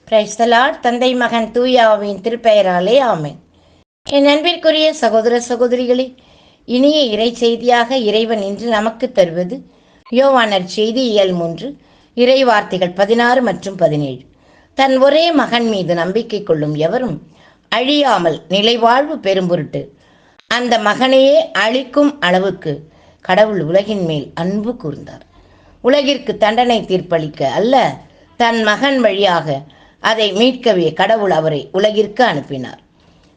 Praise the Lord. தந்தை மகன் தூயாவின் திருப்பெயராலே ஆமென். என் அன்பிற்குரிய சகோதர சகோதரிகளே, இனிய இறை செய்தியாக இறைவன் இன்று நமக்கு தருவது யோவானர் செய்தி இயல் 3 இறை வார்த்தைகள் 16 மற்றும் 17. தன் ஒரே மகன் மீது நம்பிக்கை கொள்ளும் எவரும் அழியாமல் நிலைவாழ்வு பெறும் பொருட்டு அந்த மகனையே அழிக்கும் அளவுக்கு கடவுள் உலகின் மேல் அன்பு கூர்ந்தார். உலகிற்கு தண்டனை தீர்ப்பளிக்க அல்ல, தன் மகன் வழியாக அதை மீட்கவே கடவுள் அவரை உலகிற்கு அனுப்பினார்.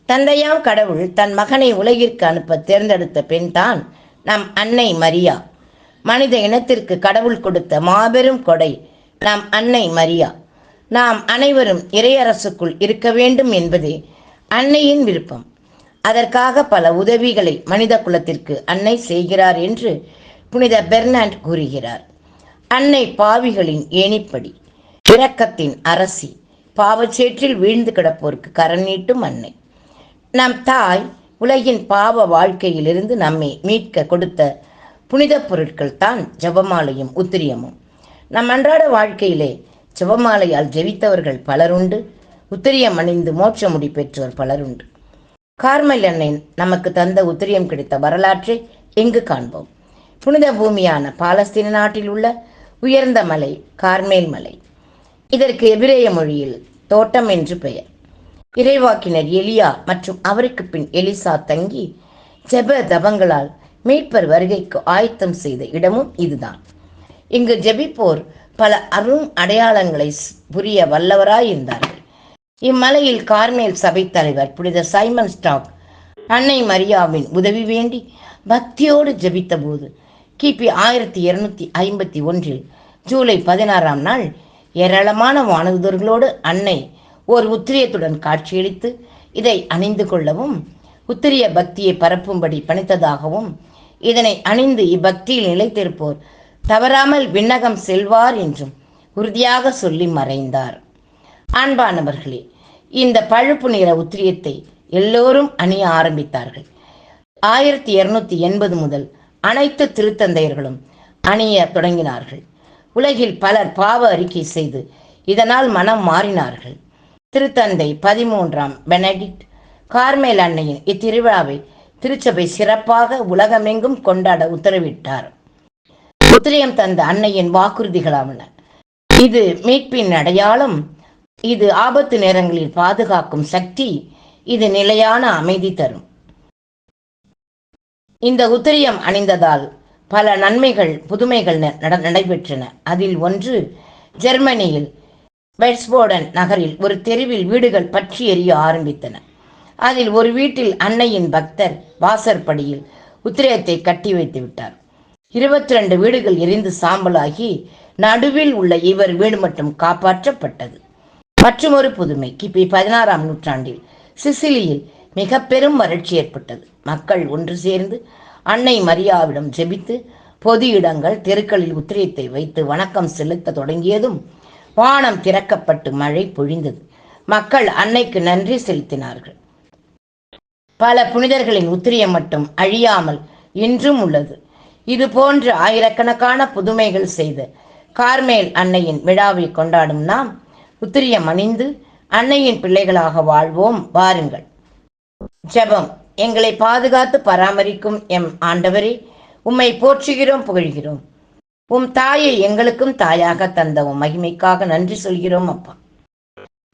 தந்தையாம் கடவுள் தன் மகனை உலகிற்கு அனுப்ப தேர்ந்தெடுத்த பெண் தான் நம் அன்னை மரியா. மனித இனத்திற்கு கடவுள் கொடுத்த மாபெரும் கொடை நம் அன்னை மரியா. நாம் அனைவரும் இறையரசுக்குள் இருக்க வேண்டும் என்பதே அன்னையின் விருப்பம். அதற்காக பல உதவிகளை மனித குலத்திற்கு அன்னை செய்கிறார் என்று புனித பெர்னாண்ட் கூறுகிறார். அன்னை பாவிகளின் ஏணிப்படி, இரக்கத்தின் அரசி, பாவச்சேற்றில் வீழ்ந்து கிடப்போருக்கு கரம் நீட்டும் அன்னை. நம் தாய் உலகின் பாவ வாழ்க்கையிலிருந்து நம்மை மீட்க கொடுத்த புனித பொருட்கள் தான் ஜெபமாலையும் உத்திரியமும். நம் அன்றாட வாழ்க்கையிலே ஜெபமாலையால் ஜெபித்தவர்கள் பலருண்டு, உத்திரியம் அணிந்து மோட்ச முடி பெற்றோர் பலருண்டு. கார்மல் அன்னை நமக்கு தந்த உத்திரியம் கிடைத்த வரலாற்றை எங்கு காண்போம்? புனித பூமியான பாலஸ்தீன நாட்டில் உள்ள உயர்ந்த மலை கார்மேல் மலை. இதற்கு எபிரேய மொழியில் தோட்டம் என்று பெயர். இறைவாக்கினர் எலியா மற்றும் அவருக்கு பின் எலிசா தங்கி ஜெப தபங்களால் மீட்பர் வருகைக்கு ஆயத்தம் செய்த இடமும் இதுதான். இங்கு ஜெபிப்போர் பல அரும் அடையாளங்களை புரிய வல்லவராயிருந்தார்கள். இம்மலையில் கார்மேல் சபை தலைவர் புனித சைமன் ஸ்டாக் அன்னை மரியாவின் உதவி வேண்டி பக்தியோடு ஜெபித்த போது கிபி 1251 ஜூலை 16 நாள் ஏராளமான வானதூதர்களோடு அன்னை ஓர் உத்திரியத்துடன் காட்சியளித்து இதை அணிந்து கொள்ளவும் உத்திரிய பக்தியை பரப்பும்படி பணித்ததாகவும், இதனை அணிந்து இப்பக்தியில் நிலைத்திருப்போர் தவறாமல் விண்ணகம் செல்வார் என்றும் உறுதியாக சொல்லி மறைந்தார். அன்பானவர்களே, இந்த பழுப்பு நிற உத்திரியத்தை எல்லோரும் அணிய ஆரம்பித்தார்கள். 1280 முதல் அனைத்து திருத்தந்தையர்களும் அணிய தொடங்கினார்கள். உலகில் பலர் பாவ அறிக்கை செய்து இதனால் மனம் மாறினார்கள். திருத்தந்தை 13ஆம் பெனடிக்ட் கார்மேல் அன்னையின் இத்திருவிழாவை திருச்சபை சிறப்பாக உலகமெங்கும் கொண்டாட உத்தரவிட்டார். உத்திரியம் தந்த அன்னையின் வாக்குறுதிகளாவன. இது மீட்பின் அடையாளம், இது ஆபத்து நேரங்களில் பாதுகாக்கும் சக்தி, இது நிலையான அமைதி தரும். இந்த உத்திரியம் அணிந்ததால் பல நன்மைகள் புதுமைகள் நடைபெற்றன. அதில் ஒன்று, ஜெர்மனியில் வெட்ஸ்போடன் நகரில் ஒரு தெருவில் வீடுகள் பற்றி எரிய ஆரம்பித்தன. அதில் ஒரு வீட்டில் அன்னையின் பக்தர் வாசற்படியில் உத்திரியத்தை கட்டி வைத்து விட்டார். 22 வீடுகள் எரிந்து சாம்பலாகி நடுவில் உள்ள இவர் வீடு மட்டும் காப்பாற்றப்பட்டது. மற்றொரு புதுமை, கிபி 16ஆம் நூற்றாண்டில் சிசிலியில் மிக பெரும் வறட்சி ஏற்பட்டது. மக்கள் ஒன்று சேர்ந்து அன்னை மரியாவிடம் ஜெபித்து பொது இடங்கள் தெருக்களில் உத்திரியத்தை வைத்து வணக்கம் செலுத்த தொடங்கியதும் வானம் திறக்கப்பட்டு மழை பொழிந்தது. மக்கள் அன்னைக்கு நன்றி செலுத்தினார்கள். பல புனிதர்களின் உத்திரியம் மட்டும் அழியாமல் இன்றும் உள்ளது. இது போன்ற ஆயிரக்கணக்கான புதுமைகள் செய்த கார்மேல் அன்னையின் விழாவை கொண்டாடும் நாம் உத்திரியம் அணிந்து அன்னையின் பிள்ளைகளாக வாழ்வோம். வாருங்கள். ஜெபம். எங்களை பாதுகாத்து பராமரிக்கும் எம் ஆண்டவரே, உம்மை போற்றுகிறோம், புகழ்கிறோம். உம் தாயை எங்களுக்கும் தாயாக தந்த உம் மகிமைக்காக நன்றி சொல்கிறோம் அப்பா.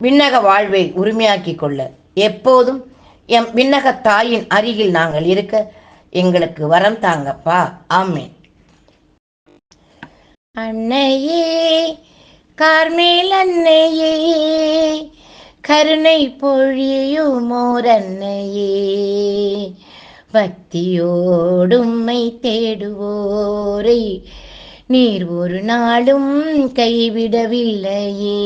விண்ணக வாழ்வை உரிமையாக்கி கொள்ள எப்போதும் எம் விண்ணக தாயின் அருகில் நாங்கள் இருக்க எங்களுக்கு வரம் தாங்கப்பா. ஆமென். அன்னையே, கார்மேல் அன்னையே, கருணை பொழியுமோர் அன்னையே, பக்தியோடும்மை தேடுவோரை நீர் ஒரு நாளும் கைவிடவில்லையே.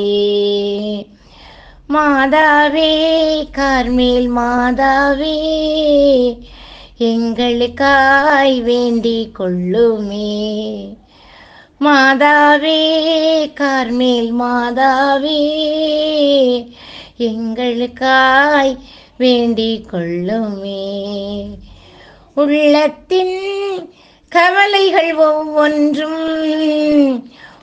மாதாவே, கார்மேல் மாதாவே, எங்களுக்காய் வேண்டிக் கொள்ளுமே. மாதாவே, கார்மேல் மாதாவே, எங்களுக்காய் வேண்டிக் கொள்ளுமே. உள்ளத்தின் கவலைகள் ஒவ்வொன்றும்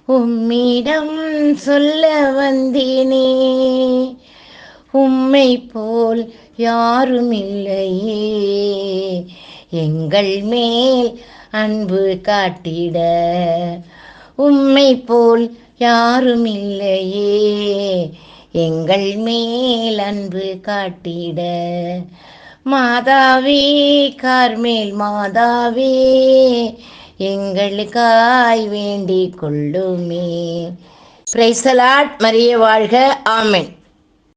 உம்மிடம் சொல்ல வந்தேனே, உம்மை போல் யாரும் இல்லையே, எங்கள் மேல் அன்பு காட்டிட. உம்மை போல் யாரும் இல்லையே, எங்கள் மேல் அன்பு காட்டிட. மாதாவே, கார்மேல் மாதாவே, எங்களுக்காய் வேண்டிக் கொள்ளுமே. Praise the Lord. மரியே வாழ்க. ஆமென்.